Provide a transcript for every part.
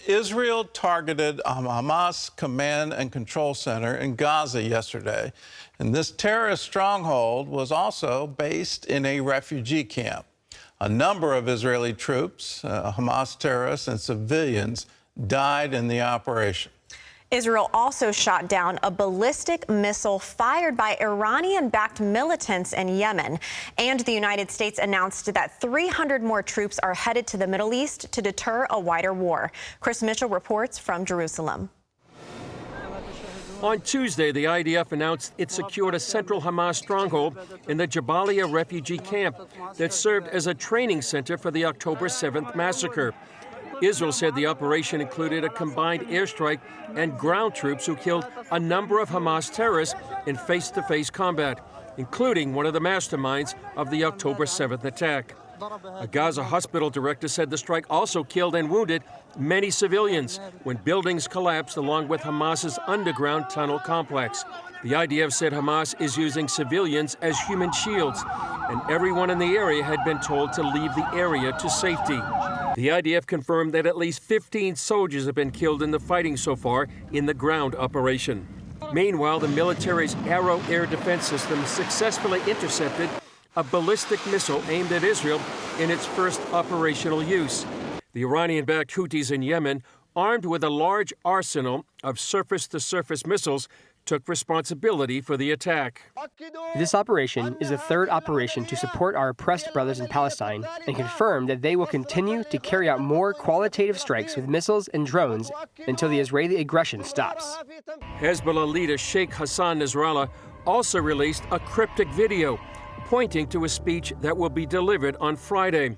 Israel targeted a Hamas command and control center in Gaza yesterday. And this terrorist stronghold was also based in a refugee camp. A number of Israeli troops, Hamas terrorists, and civilians died in the operation. Israel also shot down a ballistic missile fired by Iranian-backed militants in Yemen. And the United States announced that 300 more troops are headed to the Middle East to deter a wider war. Chris Mitchell reports from Jerusalem. On Tuesday, the IDF announced it secured a central Hamas stronghold in the Jabaliya refugee camp that served as a training center for the October 7th massacre. Israel said the operation included a combined airstrike and ground troops who killed a number of Hamas terrorists in face-to-face combat, including one of the masterminds of the October 7th attack. A Gaza hospital director said the strike also killed and wounded many civilians when buildings collapsed along with Hamas's underground tunnel complex. The IDF said Hamas is using civilians as human shields, and everyone in the area had been told to leave the area to safety. The IDF confirmed that at least 15 soldiers have been killed in the fighting so far in the ground operation. Meanwhile, the military's Arrow air defense system successfully intercepted a ballistic missile aimed at Israel in its first operational use. The Iranian-backed Houthis in Yemen, armed with a large arsenal of surface-to-surface missiles, took responsibility for the attack. This operation is the third operation to support our oppressed brothers in Palestine and confirm that they will continue to carry out more qualitative strikes with missiles and drones until the Israeli aggression stops. Hezbollah leader Sheikh Hassan Nasrallah also released a cryptic video pointing to a speech that will be delivered on Friday.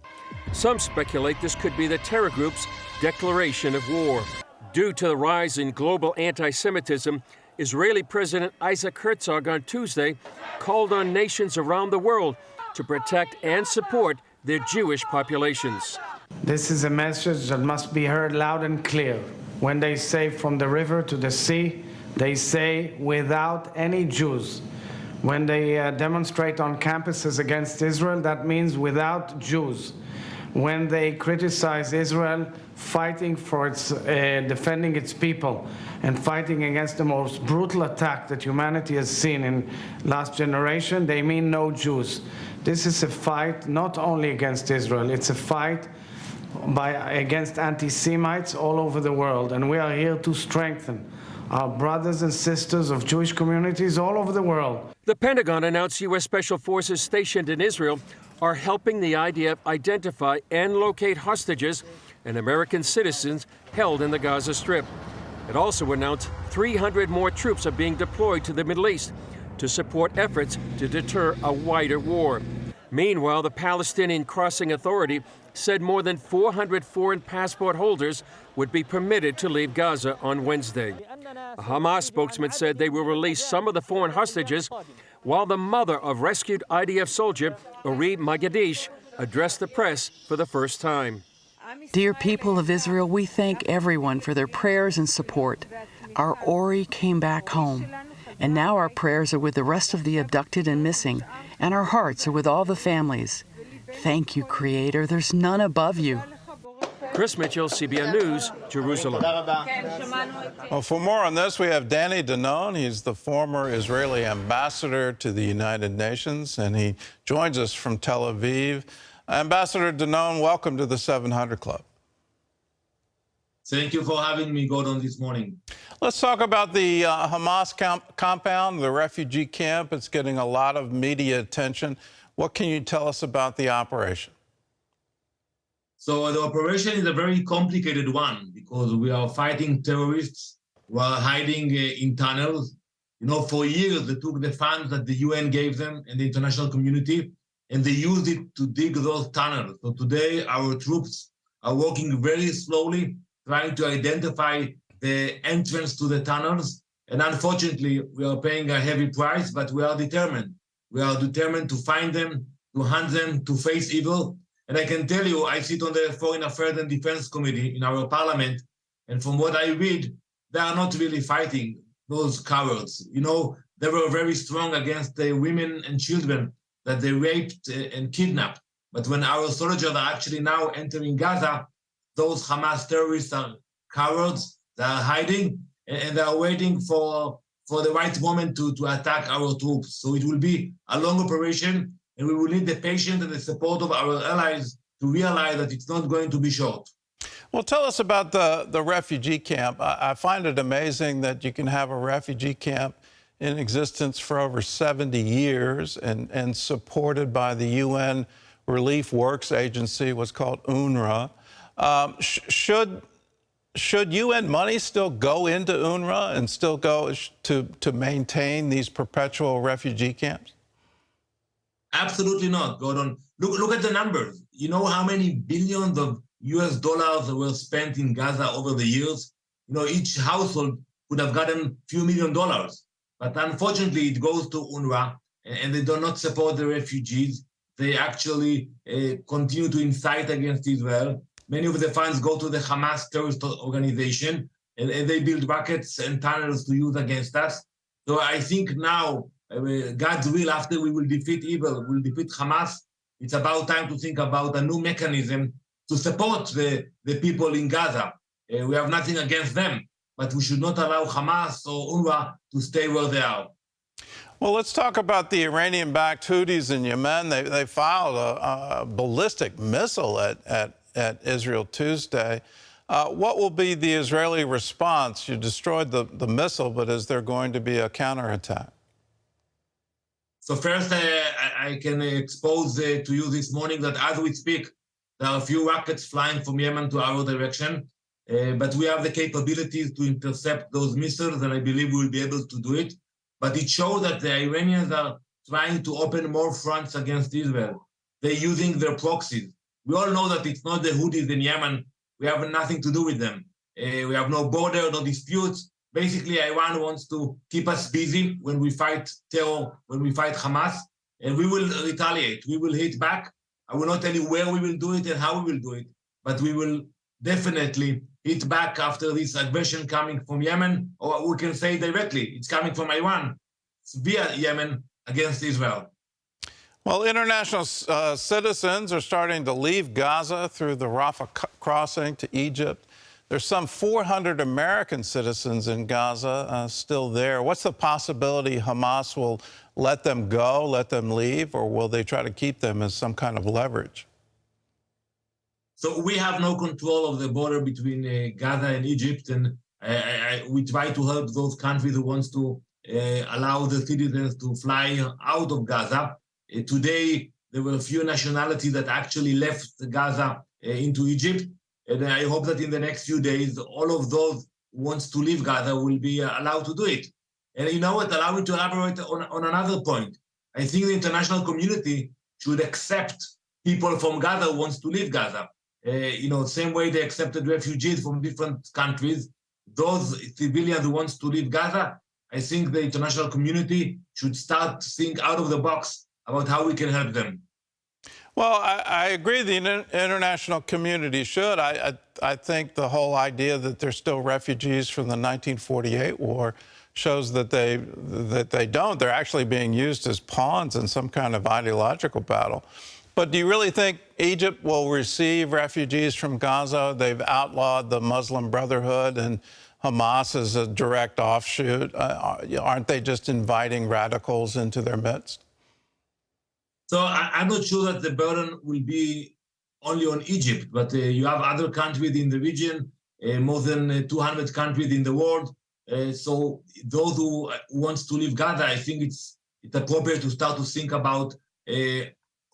Some speculate this could be the terror group's declaration of war. Due to the rise in global anti-Semitism, Israeli President Isaac Herzog on Tuesday called on nations around the world to protect and support their Jewish populations. This is a message that must be heard loud and clear. When they say from the river to the sea, they say without any Jews. When they demonstrate on campuses against Israel, that means without Jews. When they criticize Israel fighting for its defending its people and fighting against the most brutal attack that humanity has seen in last generation, they mean no Jews. This is a fight not only against Israel, it's a fight against anti-Semites all over the world, and we are here to strengthen our brothers and sisters of Jewish communities all over the world. The Pentagon announced U.S. Special Forces stationed in Israel are helping the IDF identify and locate hostages and American citizens held in the Gaza Strip. It also announced 300 more troops are being deployed to the Middle East to support efforts to deter a wider war. Meanwhile, the Palestinian Crossing Authority said more than 400 foreign passport holders would be permitted to leave Gaza on Wednesday. A Hamas spokesman said they will release some of the foreign hostages, while the mother of rescued IDF soldier Uri Magadish addressed the press for the first time. Dear people of Israel, we thank everyone for their prayers and support. Our Ori came back home, and now our prayers are with the rest of the abducted and missing, and our hearts are with all the families. Thank you, Creator. There's none above you. Chris Mitchell, CBN News, Jerusalem. Well, for more on this, we have Danny Danon. He's the former Israeli ambassador to the United Nations, and he joins us from Tel Aviv. Ambassador Danon, welcome to the 700 Club. Thank you for having me, Gordon, this morning. Let's talk about the Hamas compound, the refugee camp. It's getting a lot of media attention. What can you tell us about the operation? So the operation is a very complicated one because we are fighting terrorists who are hiding in tunnels. You know, for years they took the funds that the UN gave them and the international community, and they used it to dig those tunnels. So today our troops are working very slowly, trying to identify the entrance to the tunnels. And unfortunately, we are paying a heavy price, but we are determined. We are determined to find them, to hunt them, to face evil. And I can tell you, I sit on the Foreign Affairs and Defense Committee in our parliament, and from what I read, they are not really fighting those cowards. You know, they were very strong against the women and children that they raped and kidnapped. But when our soldiers are actually now entering Gaza, those Hamas terrorists are cowards. They are hiding and they are waiting for the right moment to attack our troops. So it will be a long operation, and we will need the patience and the support of our allies to realize that it's not going to be short. Well, tell us about the refugee camp. I find it amazing that you can have a refugee camp in existence for over 70 years and supported by the UN Relief Works Agency, what's called UNRWA. Should UN money still go into UNRWA and still go to maintain these perpetual refugee camps? Absolutely not, Gordon. Look at the numbers. You know how many billions of US dollars were spent in Gaza over the years? You know, each household could have gotten a few $1 million. But unfortunately, it goes to UNRWA, and they do not support the refugees. They actually continue to incite against Israel. Many of the funds go to the Hamas terrorist organization, and they build rockets and tunnels to use against us. So I think now, God's will, after we will defeat evil, we'll defeat Hamas, it's about time to think about a new mechanism to support the people in Gaza. We have nothing against them, but we should not allow Hamas or UNRWA to stay where they are. Well, let's talk about the Iranian-backed Houthis in Yemen. They filed a ballistic missile at Israel Tuesday. What will be the Israeli response? You destroyed the missile, but is there going to be a counterattack? So first, I can expose to you this morning that as we speak, there are a few rockets flying from Yemen to our direction, but we have the capabilities to intercept those missiles, and I believe we'll be able to do it. But it shows that the Iranians are trying to open more fronts against Israel. They're using their proxies. We all know that it's not the Houthis in Yemen. We have nothing to do with them. We have no border, no disputes. Basically, Iran wants to keep us busy when we fight terror, when we fight Hamas, and we will retaliate. We will hit back. I will not tell you where we will do it and how we will do it, but we will definitely hit back after this aggression coming from Yemen, or we can say directly, it's coming from Iran via Yemen against Israel. Well, international citizens are starting to leave Gaza through the Rafah crossing to Egypt. There's some 400 American citizens in Gaza still there. What's the possibility Hamas will let them go, let them leave, or will they try to keep them as some kind of leverage? So we have no control of the border between Gaza and Egypt, and we try to help those countries who want to allow the citizens to fly out of Gaza. Today, there were a few nationalities that actually left Gaza into Egypt, and I hope that in the next few days, all of those who want to leave Gaza will be allowed to do it. And you know what? Allow me to elaborate on another point. I think the international community should accept people from Gaza who want to leave Gaza. Same way they accepted refugees from different countries. Those civilians who want to leave Gaza, I think the international community should start to think out of the box about how we can help them. Well, I agree the international community should. I think the whole idea that they're still refugees from the 1948 war shows that they don't. They're actually being used as pawns in some kind of ideological battle. But do you really think Egypt will receive refugees from Gaza? They've outlawed the Muslim Brotherhood, and Hamas is a direct offshoot. Aren't they just inviting radicals into their midst? So I'm not sure that the burden will be only on Egypt, but you have other countries in the region, more than 200 countries in the world. So those who want to leave Gaza, I think it's appropriate to start to think about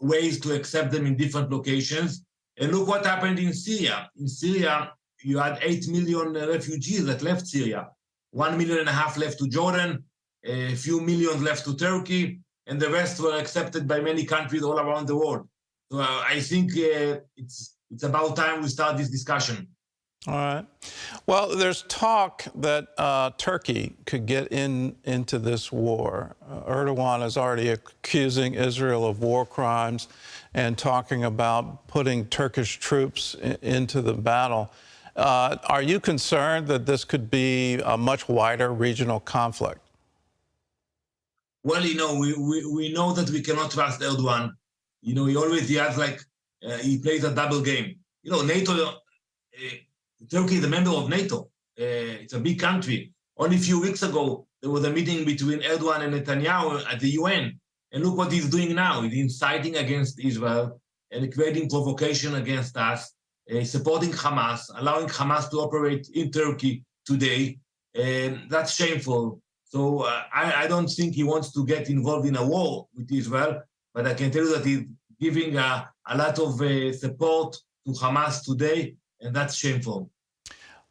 ways to accept them in different locations. And look what happened in Syria. In Syria, you had 8 million refugees that left Syria. 1.5 million left to Jordan, a few millions left to Turkey, and the rest were accepted by many countries all around the world. So I think it's about time we start this discussion. All right. Well, there's talk that Turkey could get into this war. Erdogan is already accusing Israel of war crimes and talking about putting Turkish troops into the battle. Are you concerned that this could be a much wider regional conflict? Well, we know that we cannot trust Erdogan. He always has he plays a double game. NATO Turkey is a member of NATO. It's a big country. Only a few weeks ago, there was a meeting between Erdogan and Netanyahu at the UN. And look what he's doing now. He's inciting against Israel and creating provocation against us, supporting Hamas, allowing Hamas to operate in Turkey today. And that's shameful. So I don't think he wants to get involved in a war with Israel, but I can tell you that he's giving a lot of support to Hamas today, and that's shameful.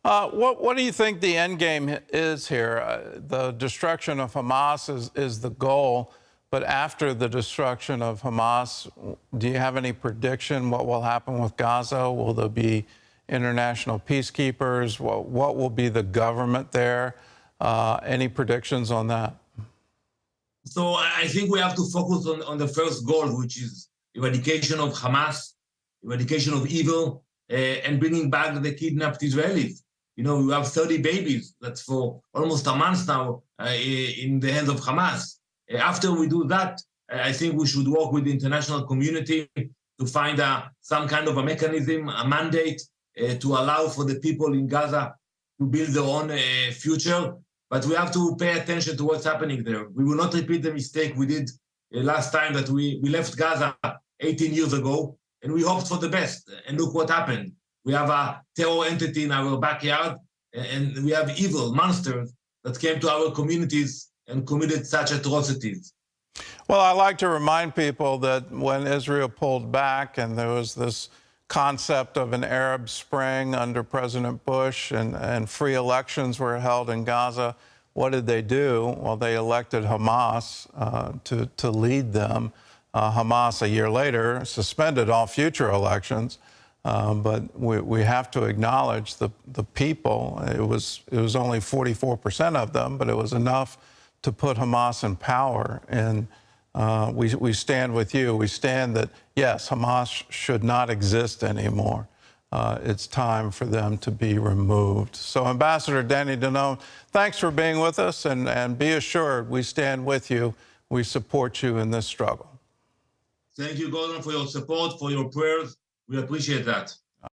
What do you think the end game is here? The destruction of Hamas is the goal, but after the destruction of Hamas, do you have any prediction what will happen with Gaza? Will there be international peacekeepers? What will be the government there? Any predictions on that? So I think we have to focus on the first goal, which is eradication of Hamas, eradication of evil, and bringing back the kidnapped Israelis. You know, we have 30 babies. That's for almost a month now in the hands of Hamas. After we do that, I think we should work with the international community to find some kind of a mechanism, a mandate to allow for the people in Gaza to build their own future. But we have to pay attention to what's happening there. We will not repeat the mistake we did last time that we left Gaza 18 years ago, and we hoped for the best. And look what happened. We have a terror entity in our backyard, and we have evil monsters that came to our communities and committed such atrocities. Well, I like to remind people that when Israel pulled back and there was this concept of an Arab Spring under President Bush and free elections were held in Gaza, what did they do? Well, they elected Hamas to lead them. Hamas, a year later, suspended all future elections. But we have to acknowledge the people. It was only 44% of them, but it was enough to put Hamas in power. And we stand with you. We stand that, yes, Hamas should not exist anymore. It's time for them to be removed. So, Ambassador Danny Danon, thanks for being with us, and be assured we stand with you. We support you in this struggle. Thank you, Gordon, for your support, for your prayers. We appreciate that.